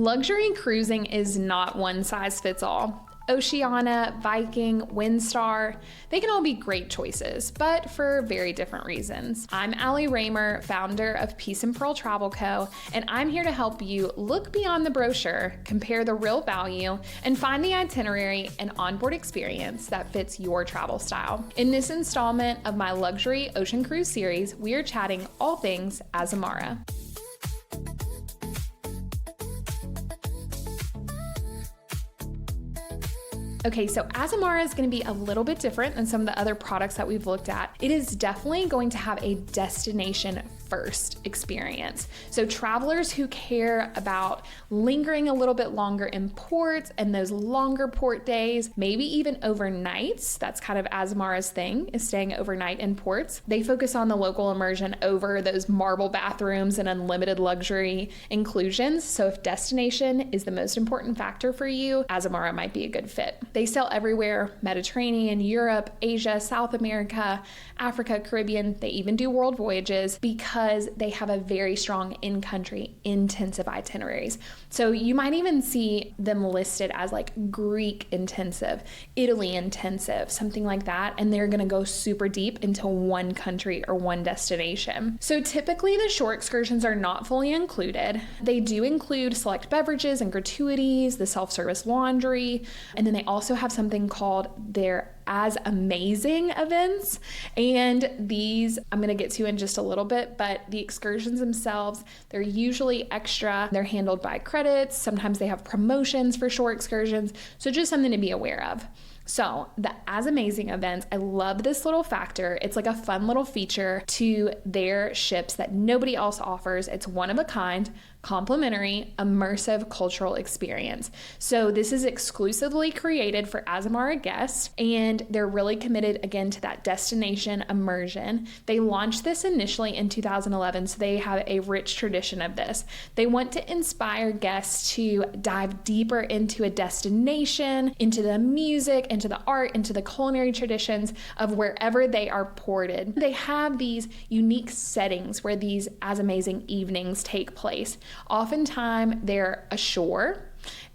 Luxury cruising is not one size fits all. Oceania, Viking, Windstar, they can all be great choices, but for very different reasons. I'm Ali Raymer, founder of Peace and Pearl Travel Co., and I'm here to help you look beyond the brochure, compare the real value, and find the itinerary and onboard experience that fits your travel style. In this installment of my luxury ocean cruise series, we are chatting all things Azamara. Okay, so Azamara is going to be a little bit different than some of the other products that we've looked at. It is definitely going to have a destination first experience. So travelers who care about lingering a little bit longer in ports and those longer port days, maybe even overnights, that's kind of Azamara's thing, is staying overnight in ports. They focus on the local immersion over those marble bathrooms and unlimited luxury inclusions. So if destination is the most important factor for you, Azamara might be a good fit. They sail everywhere: Mediterranean, Europe, Asia, South America, Africa, Caribbean. They even do world voyages because they have a very strong in-country intensive itineraries. So you might even see them listed as like Greek intensive, Italy intensive, something like that. And they're going to go super deep into one country or one destination. So typically the shore excursions are not fully included. They do include select beverages and gratuities, the self-service laundry, and then they also have something called their AzAmazing Events. And these I'm going to get to in just a little bit, but the excursions themselves, they're usually extra. They're handled by credits. Sometimes they have promotions for shore excursions. So just something to be aware of. So the AzAmazing Events, I love this little factor. It's like a fun little feature to their ships that nobody else offers. It's one of a kind, complimentary, immersive cultural experience. So this is exclusively created for Azamara guests, and they're really committed again to that destination immersion. They launched this initially in 2011, so they have a rich tradition of this. They want to inspire guests to dive deeper into a destination, into the music, into the art, into the culinary traditions of wherever they are ported. They have these unique settings where these AzAmazing evenings take place. Oftentimes they're ashore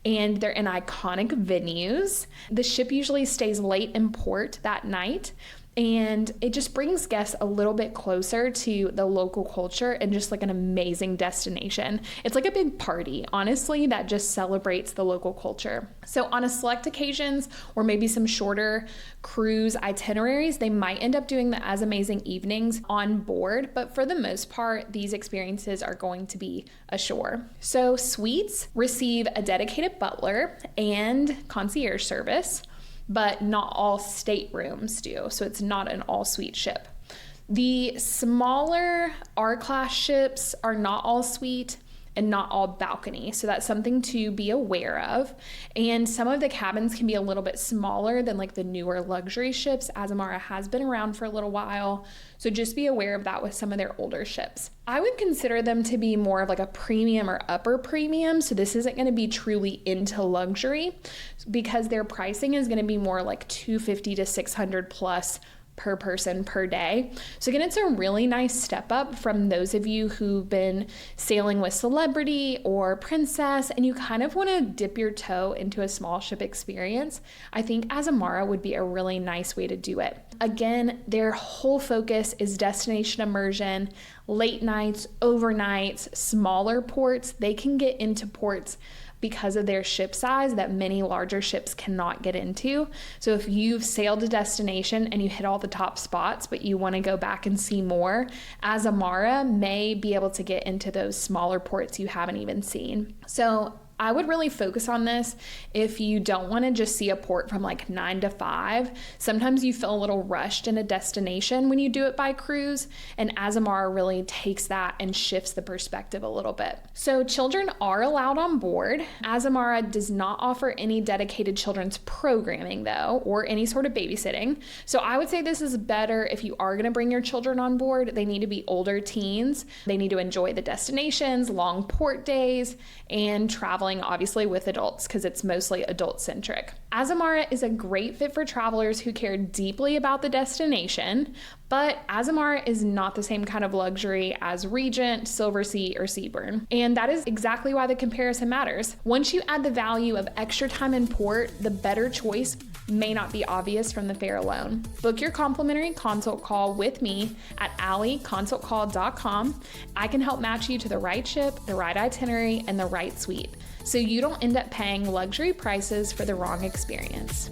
and they're in iconic venues. The ship usually stays late in port that night, and it just brings guests a little bit closer to the local culture and just like an amazing destination. It's like a big party, honestly, that just celebrates the local culture. So on a select occasions, or maybe some shorter cruise itineraries, they might end up doing the AzAmazing evenings on board, but for the most part, these experiences are going to be ashore. So suites receive a dedicated butler and concierge service, but not all staterooms do. So it's not an all-suite ship. The smaller R-class ships are not all suite and not all balcony. So that's something to be aware of. And some of the cabins can be a little bit smaller than like the newer luxury ships. Azamara has been around for a little while, so just be aware of that with some of their older ships. I would consider them to be more of like a premium or upper premium. So this isn't going to be truly into luxury because their pricing is going to be more like $250 to $600 plus per person per day. So again, it's a really nice step up from those of you who've been sailing with Celebrity or Princess and you kind of want to dip your toe into a small ship experience. I think Azamara would be a really nice way to do it. Again, their whole focus is destination immersion, late nights, overnights, smaller ports. They can get into ports because of their ship size that many larger ships cannot get into. So if you've sailed a destination and you hit all the top spots, but you want to go back and see more, Azamara may be able to get into those smaller ports you haven't even seen. So I would really focus on this if you don't want to just see a port from like 9 to 5. Sometimes you feel a little rushed in a destination when you do it by cruise, and Azamara really takes that and shifts the perspective a little bit. So children are allowed on board. Azamara does not offer any dedicated children's programming though, or any sort of babysitting. So I would say this is better if you are going to bring your children on board. They need to be older teens. They need to enjoy the destinations, long port days, and travel traveling obviously with adults because it's mostly adult centric. Azamara is a great fit for travelers who care deeply about the destination, but Azamara is not the same kind of luxury as Regent, Silversea, or Seabourn. And that is exactly why the comparison matters. Once you add the value of extra time in port, the better choice may not be obvious from the fare alone. Book your complimentary consult call with me at aliconsultcall.com. I can help match you to the right ship, the right itinerary, and the right suite, so you don't end up paying luxury prices for the wrong experience.